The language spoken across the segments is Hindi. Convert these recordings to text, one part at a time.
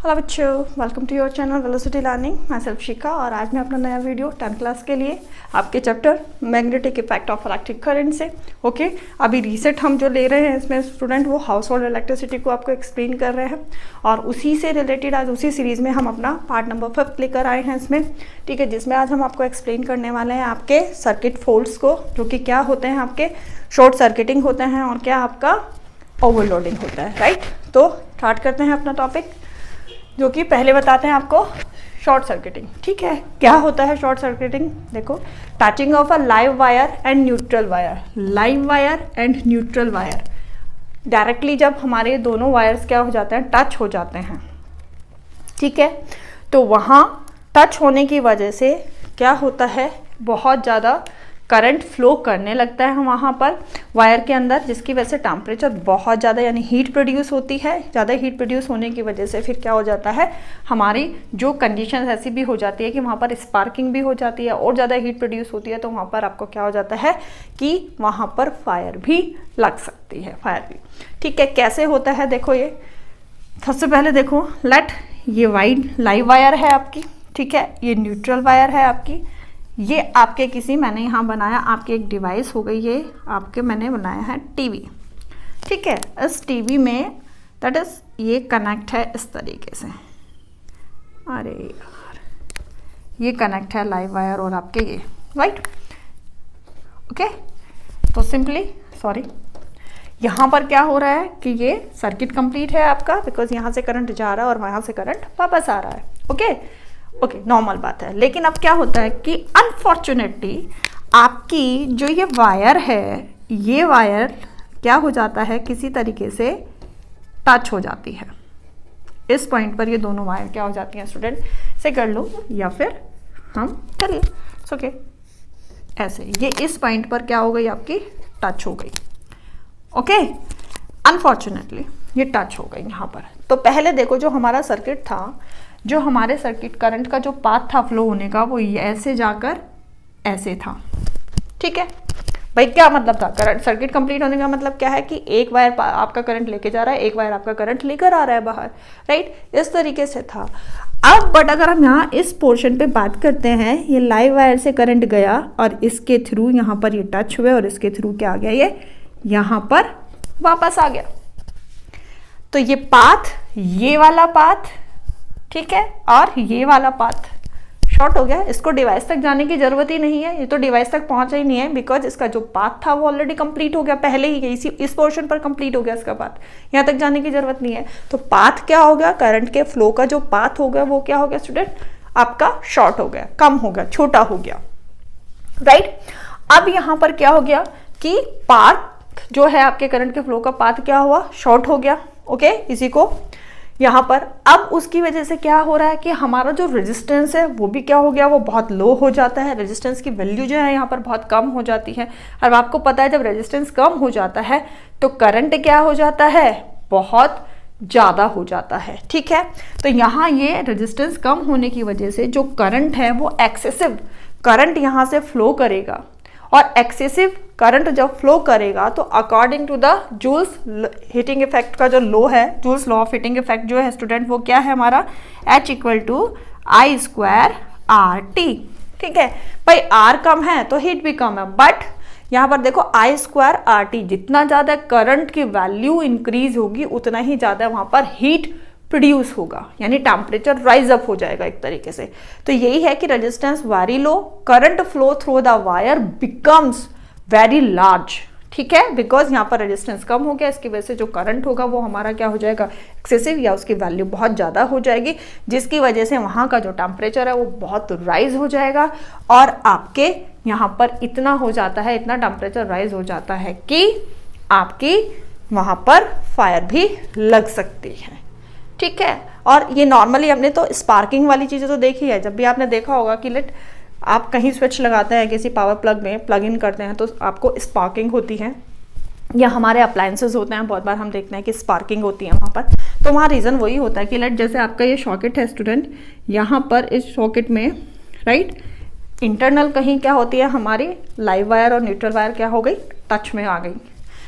हेलो बच्चों, welcome to your channel Velocity Learning. मैं सेल्फ शिखा और आज मैं अपना नया वीडियो 10th क्लास के लिए आपके chapter magnetic effect of electric current से ओके। अभी रीसेट हम जो ले रहे हैं इसमें स्टूडेंट वो हाउस होल्ड इलेक्ट्रिसिटी को आपको एक्सप्लेन कर रहे हैं और उसी से रिलेटेड आज उसी सीरीज़ में हम अपना पार्ट नंबर 5 लेकर आए हैं इसमें, ठीक है, जिसमें आज हम आपको एक्सप्लेन करने वाले हैं आपके सर्किट फॉल्ट्स को, जो कि क्या होते हैं, आपके शॉर्ट सर्किटिंग होते हैं और क्या आपका ओवरलोडिंग होता है, राइट। तो स्टार्ट करते हैं अपना टॉपिक, जो कि पहले बताते हैं आपको शॉर्ट सर्किटिंग। ठीक है, क्या होता है शॉर्ट सर्किटिंग? देखो, touching of a live wire and neutral wire. Live wire and neutral wire directly जब हमारे दोनों वायर्स क्या हो जाते हैं, टच हो जाते हैं, ठीक है, तो वहाँ टच होने की वजह से क्या होता है, बहुत ज़्यादा करंट फ्लो करने लगता है वहाँ पर वायर के अंदर, जिसकी वजह से टेम्परेचर बहुत ज़्यादा यानी हीट प्रोड्यूस होती है। ज़्यादा हीट प्रोड्यूस होने की वजह से फिर क्या हो जाता है, हमारी जो कंडीशन ऐसी भी हो जाती है कि वहाँ पर स्पार्किंग भी हो जाती है और ज़्यादा हीट प्रोड्यूस होती है, तो वहाँ पर आपको क्या हो जाता है कि वहाँ पर फायर भी लग सकती है, फायर भी। ठीक है, कैसे होता है देखो, ये सबसे पहले देखो, ये वाइड लाइव वायर है आपकी, ठीक है, ये न्यूट्रल वायर है आपकी, ये आपके किसी मैंने यहाँ बनाया आपकी एक डिवाइस हो गई, ये आपके मैंने बनाया है टीवी, ठीक है। इस टीवी में दैट इज ये कनेक्ट है इस तरीके से, अरे यार, ये कनेक्ट है लाइव वायर और आपके ये, राइट, ओके। तो सिंपली सॉरी, यहाँ पर क्या हो रहा है कि ये सर्किट कंप्लीट है आपका, बिकॉज यहाँ से करंट जा रहा है और वहाँ से करंट वापस आ रहा है, ओके, नॉर्मल बात है। लेकिन अब क्या होता है कि अनफॉर्चुनेटली आपकी जो ये वायर है, ये वायर क्या हो जाता है, किसी तरीके से टच हो जाती है इस पॉइंट पर। ये दोनों वायर क्या हो जाती हैं स्टूडेंट, से कर लो या फिर हम करिए, ओके, ऐसे ये इस पॉइंट पर क्या हो गई, आपकी टच हो गई, ओके। अनफॉर्चुनेटली ये टच हो गई यहाँ पर। तो पहले देखो, जो हमारा सर्किट था, जो हमारे सर्किट करंट का जो पाथ था फ्लो होने का, वो ऐसे जाकर ऐसे था, ठीक है भाई। क्या मतलब था, करंट सर्किट कंप्लीट होने का मतलब क्या है कि एक वायर आपका करंट लेके जा रहा है, एक वायर आपका करंट लेकर आ रहा है बाहर, राइट, इस तरीके से था। अब बट अगर हम यहाँ इस पोर्शन पे बात करते हैं, ये लाइव वायर से करंट गया और इसके थ्रू यहाँ पर ये टच हुए और इसके थ्रू क्या आ गया, ये यहाँ पर वापस आ गया। तो ये पाथ, ये वाला पाथ, ठीक है, और ये वाला पाथ शॉर्ट हो गया। इसको डिवाइस तक जाने की जरूरत ही नहीं है, ये तो डिवाइस तक पहुंचा ही नहीं है, बिकॉज इसका जो पाथ था वो ऑलरेडी कंप्लीट हो गया, पहले ही इस पोर्शन पर कंप्लीट हो गया इसका पाथ, यहाँ तक जाने की जरूरत नहीं है। तो पाथ क्या हो गया, करंट के फ्लो का जो पाथ हो गया वो क्या हो गया स्टूडेंट, आपका शॉर्ट हो गया, कम हो गया, छोटा हो गया, राइट। अब यहाँ पर क्या हो गया कि पाथ जो है आपके करंट के फ्लो का पाथ क्या हुआ, शॉर्ट हो गया, ओके। इसी को यहाँ पर अब उसकी वजह से क्या हो रहा है कि हमारा जो रेजिस्टेंस है वो भी क्या हो गया, वो बहुत लो हो जाता है। रेजिस्टेंस की वैल्यू जो है यहाँ पर बहुत कम हो जाती है। और आपको पता है जब रेजिस्टेंस कम हो जाता है तो करंट क्या हो जाता है, बहुत ज़्यादा हो जाता है, ठीक है। तो यहाँ ये रेजिस्टेंस कम होने की वजह से जो करंट है वो एक्सेसिव करंट यहाँ से फ्लो करेगा, और एक्सेसिव करंट जब फ्लो करेगा तो according to the Joule's heating effect का जो लॉ है, Joule's law of heating effect जो है स्टूडेंट, वो क्या है हमारा, H=I²RT, ठीक है भाई। R कम है तो हीट भी कम है, बट यहाँ पर देखो I²RT, जितना ज़्यादा करंट की वैल्यू इंक्रीज होगी उतना ही ज़्यादा वहाँ पर हीट प्रोड्यूस होगा, यानी टेम्परेचर राइज अप हो जाएगा एक तरीके से। तो यही है कि resistance very low, current flow through the wire becomes very large, ठीक है, बिकॉज यहाँ पर रेजिस्टेंस कम हो गया, इसकी वजह से जो करंट होगा वो हमारा क्या हो जाएगा, एक्सेसिव, या उसकी वैल्यू बहुत ज़्यादा हो जाएगी, जिसकी वजह से वहाँ का जो टेम्परेचर है वो बहुत राइज हो जाएगा और आपके यहाँ पर इतना हो जाता है, इतना टेम्परेचर राइज हो जाता है कि आपकी वहाँ पर फायर भी लग सकती है, ठीक है। और ये नॉर्मली हमने तो स्पार्किंग वाली चीज़ें तो देखी है, जब भी आपने देखा होगा कि आप कहीं स्विच लगाते हैं किसी पावर प्लग में, प्लग इन करते हैं तो आपको स्पार्किंग होती है, या हमारे अप्लायंसेस होते हैं, बहुत बार हम देखते हैं कि स्पार्किंग होती है वहाँ पर। तो वहाँ रीज़न वही होता है कि जैसे आपका ये सॉकेट है स्टूडेंट, यहाँ पर इस सॉकेट में, राइट, इंटरनल कहीं क्या होती है, हमारी लाइव वायर और न्यूट्रल वायर क्या हो गई, टच में आ गई।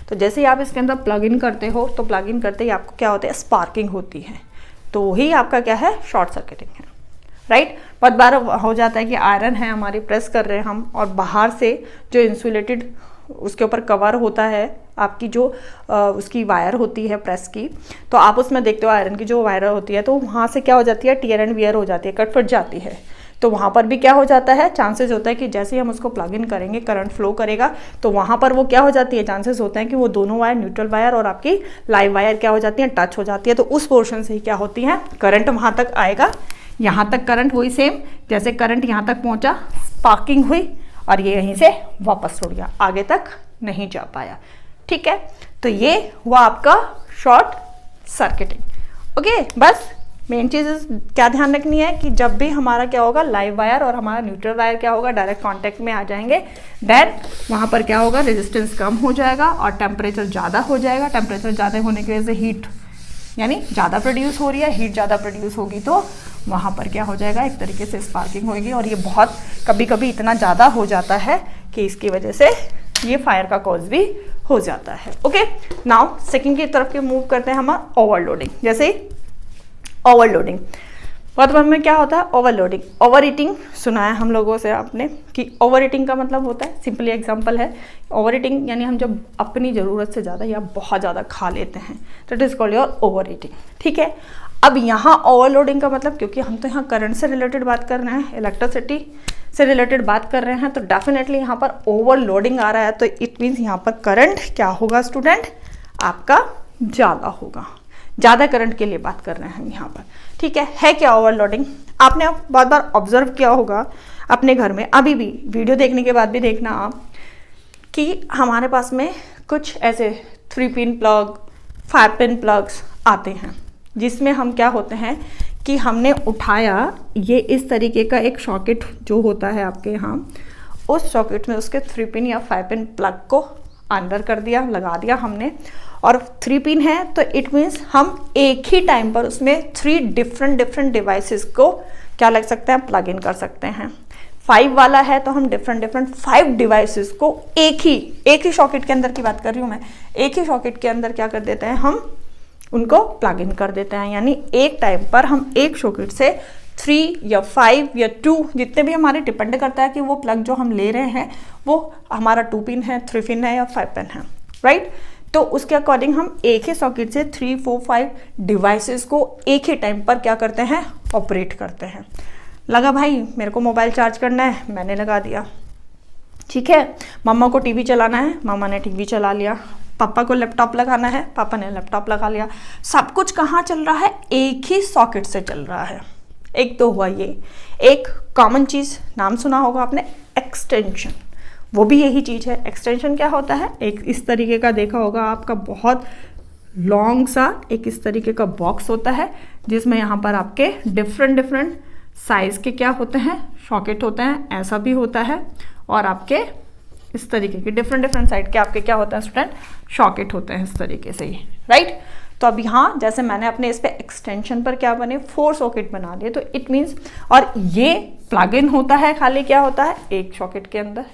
तो जैसे ही आप इसके अंदर प्लग इन करते हो तो प्लग इन करते ही आपको क्या होता है, स्पार्किंग होती है, तो ही आपका क्या है, शॉर्ट सर्किटिंग है, राइट। बहुत बार हो जाता है कि आयरन है हमारी, प्रेस कर रहे हैं हम, और बाहर से जो इंसुलेटेड उसके ऊपर कवर होता है आपकी जो उसकी वायर होती है प्रेस की, तो आप उसमें देखते हो आयरन की जो वायर होती है, तो वहाँ से क्या हो जाती है, टियर एंड वियर हो जाती है, कट फट जाती है। तो वहाँ पर भी क्या हो जाता है, चांसेस होता है कि जैसे ही हम उसको प्लग इन करेंगे, करंट फ्लो करेगा, तो वहाँ पर वो क्या हो जाती है, चांसेस होते हैं कि वो दोनों वायर, न्यूट्रल वायर और आपकी लाइव वायर क्या हो जाती है, टच हो जाती है। तो उस पोर्शन से ही क्या होती है, करंट वहाँ तक आएगा। यहाँ तक करंट वही सेम, जैसे करंट यहाँ तक पहुँचा, स्पार्किंग हुई और ये यहीं से वापस उड़ गया, आगे तक नहीं जा पाया, ठीक है। तो ये हुआ आपका शॉर्ट सर्किटिंग। ओके, बस मेन चीज़ क्या ध्यान रखनी है कि जब भी हमारा क्या होगा, लाइव वायर और हमारा न्यूट्रल वायर क्या होगा, डायरेक्ट कांटेक्ट में आ जाएंगे, देन वहाँ पर क्या होगा, रेजिस्टेंस कम हो जाएगा और टेम्परेचर ज़्यादा हो जाएगा। टेम्परेचर ज़्यादा होने की वजह से हीट यानी ज़्यादा प्रोड्यूस हो रही है, हीट ज़्यादा प्रोड्यूस होगी तो वहाँ पर क्या हो जाएगा, एक तरीके से स्पार्किंग होगी। और ये बहुत कभी कभी इतना ज़्यादा हो जाता है कि इसकी वजह से ये फायर का कॉज भी हो जाता है। ओके, नाउ सेकंड की तरफ के मूव करते हैं हम, ओवरलोडिंग। जैसे ओवरलोडिंग, वर्तमान में क्या होता है, ओवरलोडिंग, ओवर ईटिंग सुना है हम लोगों से आपने कि ओवर ईटिंग का मतलब होता है, सिंपली एग्जांपल है, ओवर ईटिंग यानी हम जब अपनी ज़रूरत से ज़्यादा या बहुत ज़्यादा खा लेते हैं, तो it is called your over eating, ठीक है। अब यहाँ ओवरलोडिंग का मतलब, क्योंकि हम तो यहाँ करंट से रिलेटेड बात कर रहे हैं, इलेक्ट्रिसिटी से रिलेटेड बात कर रहे हैं, तो डेफिनेटली यहाँ पर ओवरलोडिंग आ रहा है, तो इट मीन्स यहाँ पर करंट क्या होगा स्टूडेंट, आपका ज़्यादा होगा। ज़्यादा करंट के लिए बात कर रहे हैं हम यहाँ पर, ठीक है क्या ओवरलोडिंग। आपने बहुत बार ऑब्जर्व किया होगा अपने घर में, अभी भी वीडियो देखने के बाद भी देखना आप, कि हमारे पास में कुछ ऐसे 3 पिन प्लग, 5 पिन प्लग्स आते हैं, जिसमें हम क्या होते हैं कि हमने उठाया, ये इस तरीके का एक सॉकेट जो होता है आपके यहाँ, उस सॉकेट में उसके 3 पिन या 5 पिन प्लग को अंदर कर दिया, लगा दिया हमने, और 3 पिन है तो इट मीन्स हम एक ही टाइम पर उसमें 3 डिफरेंट डिवाइसेस को क्या लग सकते हैं, प्लग इन कर सकते हैं। 5 वाला है तो हम डिफरेंट 5 डिवाइसेस को एक ही सॉकेट के अंदर की बात कर रही हूँ मैं, एक ही सॉकेट के अंदर क्या कर देते हैं, हम उनको प्लग इन कर देते हैं। यानी एक टाइम पर हम एक सॉकेट से 3 या 5 या 2 जितने भी हमारे, डिपेंड करता है कि वो प्लग जो हम ले रहे हैं वो हमारा 2 पिन है, 3 पिन है या 5 पिन है, राइट। तो उसके अकॉर्डिंग हम एक ही सॉकेट से 3, 4, 5 डिवाइसेस को एक ही टाइम पर क्या करते हैं, ऑपरेट करते हैं। लगा भाई मेरे को मोबाइल चार्ज करना है, मैंने लगा दिया, ठीक है। मम्मा को टीवी चलाना है, मम्मा ने टीवी चला लिया। पापा को लैपटॉप लगाना है, पापा ने लैपटॉप लगा लिया। सब कुछ कहाँ चल रहा है, एक ही सॉकेट से चल रहा है। एक तो हुआ ये, एक कॉमन चीज़ नाम सुना होगा आपने, एक्सटेंशन, वो भी यही चीज़ है। एक्सटेंशन क्या होता है, एक इस तरीके का देखा होगा आपका, बहुत लॉन्ग सा एक इस तरीके का बॉक्स होता है, जिसमें यहाँ पर आपके डिफरेंट साइज़ के क्या होते हैं, सॉकेट होते हैं। ऐसा भी होता है, और आपके इस तरीके के डिफरेंट साइड के आपके क्या होते हैं स्टूडेंट, सॉकेट होते हैं इस तरीके से ही, राइट। तो अब यहाँ जैसे मैंने अपने इस पे एक्सटेंशन पर क्या बने, 4 सॉकेट बना दिए, तो इट मीन्स, और ये प्लग इन होता है खाली क्या होता है, एक सॉकेट के अंदर,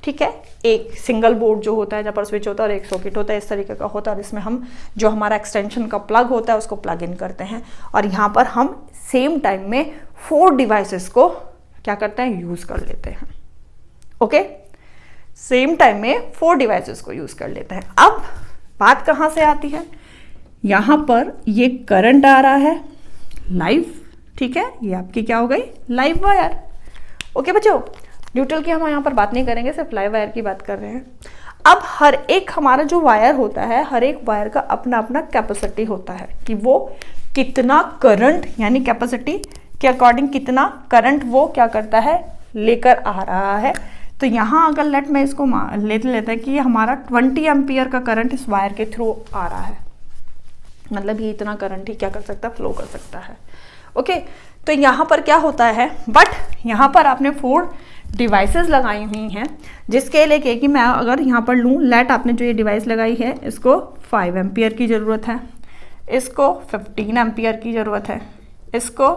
ठीक है। एक सिंगल बोर्ड जो होता है, जहाँ पर स्विच होता है और एक सॉकेट होता है, इस तरीके का होता है, और इसमें हम जो हमारा एक्सटेंशन का प्लग होता है उसको प्लग इन करते हैं। और यहाँ पर हम सेम टाइम में 4 डिवाइसेस को क्या करते हैं, यूज़ कर लेते हैं। ओके, सेम टाइम में 4 डिवाइसेस को यूज़ कर लेते हैं। अब बात कहाँ से आती है, यहाँ पर ये करंट आ रहा है लाइव, ठीक है, ये आपकी क्या हो गई, लाइव वायर। ओके बच्चों, न्यूट्रल की हम यहाँ पर बात नहीं करेंगे, सिर्फ लाइव वायर की बात कर रहे हैं। अब हर एक हमारा जो वायर होता है, हर एक वायर का अपना अपना कैपेसिटी होता है कि वो कितना करंट, यानी कैपेसिटी के अकॉर्डिंग कितना करंट वो क्या करता है, लेकर आ रहा है। तो यहाँ अगर लेट में इसको लेते हैं कि हमारा 20 एम्पियर का करंट इस वायर के थ्रू आ रहा है, मतलब ये इतना करंट ही क्या कर सकता है, फ्लो कर सकता है। ओके, तो यहाँ पर क्या होता है, बट यहाँ पर आपने 4 डिवाइसेस लगाई हुई हैं, जिसके लिए कि मैं अगर यहाँ पर लूँ, लेट आपने जो ये डिवाइस लगाई है इसको 5 एम्पियर की ज़रूरत है, इसको 15 एम्पियर की ज़रूरत है, इसको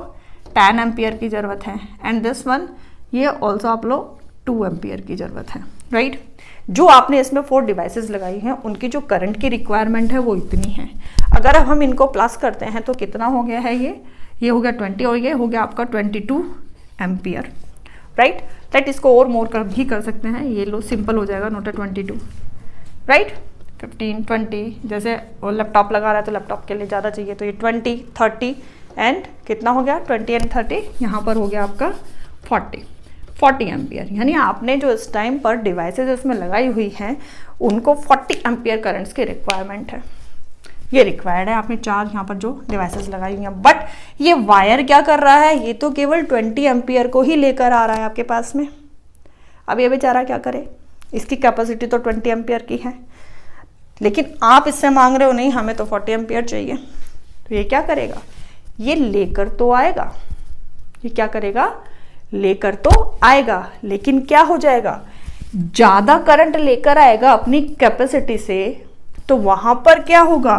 10 एम्पियर की ज़रूरत है, एंड दिस वन ये ऑल्सो आप लोग 2 एम्पियर की ज़रूरत है, राइट। जो आपने इसमें 4 डिवाइसेस लगाई हैं उनकी जो करंट की रिक्वायरमेंट है वो इतनी है। अगर अब हम इनको प्लस करते हैं तो कितना हो गया है, ये हो गया 20 और ये हो गया आपका 22 एम्पियर, राइट। लेट इसको और मोर भी कर सकते हैं, ये लो सिंपल हो जाएगा, नोट 22, राइट। 15, 20, जैसे वो लैपटॉप लगा रहा है तो लैपटॉप के लिए ज़्यादा चाहिए, तो ये 20, 30 एंड कितना हो गया 20 एंड 30, यहाँ पर हो गया आपका 40 एम्पियर। यानी आपने जो इस टाइम पर डिवाइसेस इसमें लगाई हुई हैं उनको 40 एम्पियर करंट्स की रिक्वायरमेंट है। ये रिक्वायर्ड है, आपने 4 यहाँ पर जो डिवाइसेस लगाई हुई हैं। बट ये वायर क्या कर रहा है, ये तो केवल 20 एम्पियर को ही लेकर आ रहा है आपके पास में। अब ये बेचारा क्या करे, इसकी कैपेसिटी तो 20 एम्पियर की है, लेकिन आप इससे मांग रहे हो नहीं हमें तो 40 एम्पियर चाहिए, तो ये क्या करेगा, ये लेकर तो आएगा, ये क्या करेगा, लेकर तो आएगा, लेकिन क्या हो जाएगा, ज़्यादा करंट लेकर आएगा अपनी कैपेसिटी से, तो वहाँ पर क्या होगा,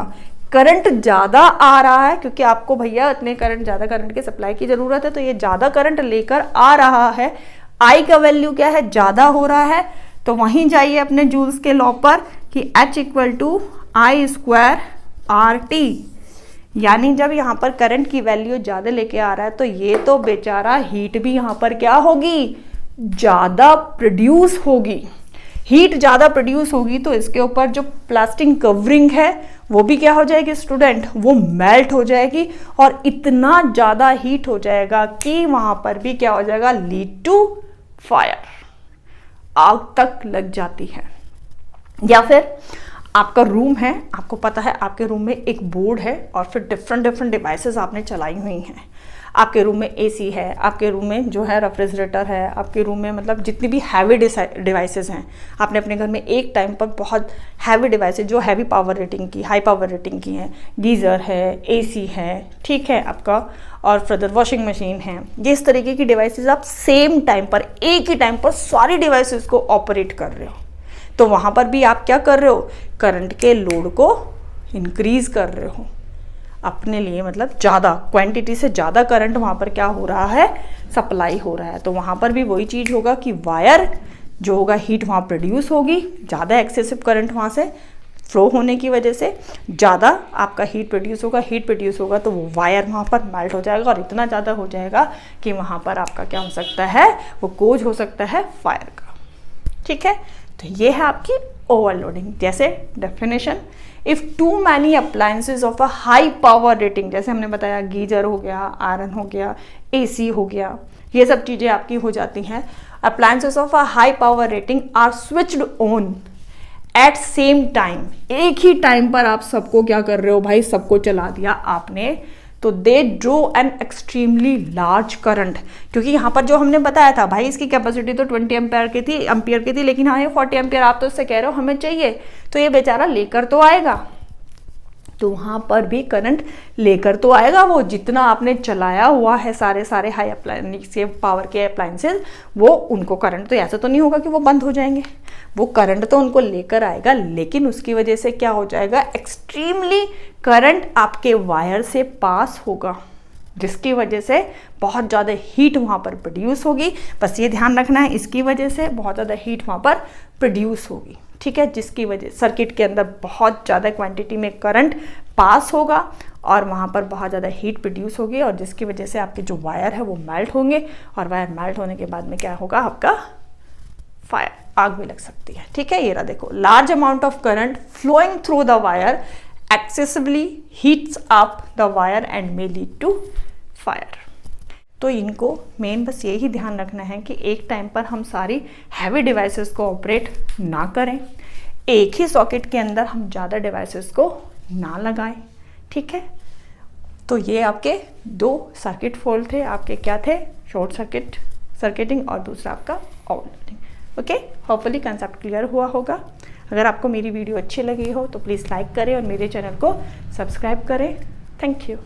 करंट ज़्यादा आ रहा है क्योंकि आपको भैया इतने करंट, ज़्यादा करंट की सप्लाई की ज़रूरत है, तो ये ज़्यादा करंट लेकर आ रहा है, आई का वैल्यू क्या है, ज़्यादा हो रहा है, तो वहीं जाइए अपने जूल्स के लॉ पर कि H = I² RT, यानी जब यहाँ पर करंट की वैल्यू ज़्यादा लेके आ रहा है तो ये तो बेचारा हीट भी यहाँ पर क्या होगी, ज़्यादा प्रोड्यूस होगी। हीट ज़्यादा प्रोड्यूस होगी तो इसके ऊपर जो प्लास्टिक कवरिंग है वो भी क्या हो जाएगी स्टूडेंट, वो मेल्ट हो जाएगी और इतना ज़्यादा हीट हो जाएगा कि वहाँ पर भी क्या हो जाएगा, लीड टू फायर, आग तक लग जाती है। या फिर आपका रूम है, आपको पता है आपके रूम में एक बोर्ड है और फिर डिफरेंट डिवाइसेस आपने चलाई हुई हैं। आपके रूम में एसी है, आपके रूम में जो है रेफ्रिजरेटर है, आपके रूम में मतलब जितनी भी हैवी डिवाइसेस हैं, आपने अपने घर में एक टाइम पर बहुत हैवी डिवाइसेस जो हैवी पावर रेटिंग की, हाई पावर रेटिंग की हैं, गीज़र है, एसी है, ठीक है आपका, और फर्दर वॉशिंग मशीन है, ये इस तरीके की डिवाइसेस आप सेम टाइम पर, एक ही टाइम पर सारी डिवाइसेस को ऑपरेट कर रहे हो, तो वहाँ पर भी आप क्या कर रहे हो, करंट के लोड को इंक्रीज कर रहे हो अपने लिए, मतलब ज़्यादा क्वांटिटी से ज़्यादा करंट वहाँ पर क्या हो रहा है, सप्लाई हो रहा है। तो वहाँ पर भी वही चीज़ होगा कि वायर जो होगा, हीट वहाँ प्रोड्यूस होगी, ज़्यादा एक्सेसिव करंट वहाँ से फ्लो होने की वजह से ज़्यादा आपका हीट प्रोड्यूस होगा तो वो वायर वहाँ पर मेल्ट हो जाएगा और इतना ज़्यादा हो जाएगा कि वहाँ पर आपका क्या हो सकता है, वो कोज हो सकता है फायर का, ठीक है। तो ये है आपकी ओवरलोडिंग। जैसे definition, if two many appliances of a high power rating, जैसे हमने बताया गीजर हो गया, आयरन हो गया, एसी हो गया, ये सब चीज़ें आपकी हो जाती हैं। Appliances of a high power rating are switched on at same time, एक ही टाइम पर आप सबको क्या कर रहे हो भाई, सबको चला दिया आपने, तो they drew an extremely large current, क्योंकि यहाँ पर जो हमने बताया था भाई इसकी कैपेसिटी तो 20 एम्पियर की थी, लेकिन हाँ ये 40 एम्पियर आप तो इससे कह रहे हो हमें चाहिए, तो ये बेचारा लेकर तो आएगा, तो वहाँ पर भी करंट लेकर तो आएगा, वो जितना आपने चलाया हुआ है सारे हाई अप्लायंस पावर के अप्लायंसेज, वो उनको करंट तो ऐसा तो नहीं होगा कि वो बंद हो जाएंगे, वो करंट तो उनको लेकर आएगा, लेकिन उसकी वजह से क्या हो जाएगा, एक्सट्रीमली करंट आपके वायर से पास होगा, जिसकी वजह से बहुत ज़्यादा हीट वहाँ पर प्रोड्यूस होगी। बस ये ध्यान रखना है, इसकी वजह से बहुत ज़्यादा हीट वहाँ पर प्रोड्यूस होगी, ठीक है, जिसकी वजह सर्किट के अंदर बहुत ज़्यादा क्वांटिटी में करंट पास होगा और वहाँ पर बहुत ज़्यादा हीट प्रोड्यूस होगी, और जिसकी वजह से आपके जो वायर है वो मेल्ट होंगे, और वायर मेल्ट होने के बाद में क्या होगा, आपका फायर, आग भी लग सकती है, ठीक है। ये रहा देखो, large amount of current flowing through the wire excessively heats up the wire and may lead to fire. तो इनको मेन बस यही ध्यान रखना है कि एक टाइम पर हम सारी हैवी डिवाइसेस को ऑपरेट ना करें, एक ही सॉकेट के अंदर हम ज़्यादा डिवाइसेस को ना लगाएं, ठीक है। तो ये आपके 2 सर्किट फॉल्ट थे, आपके क्या थे, शॉर्ट सर्किटिंग और दूसरा आपका overloading. Okay, hopefully concept clear हुआ होगा। अगर आपको मेरी वीडियो अच्छी लगी हो तो प्लीज़ लाइक करें और मेरे चैनल को सब्सक्राइब करें। Thank you.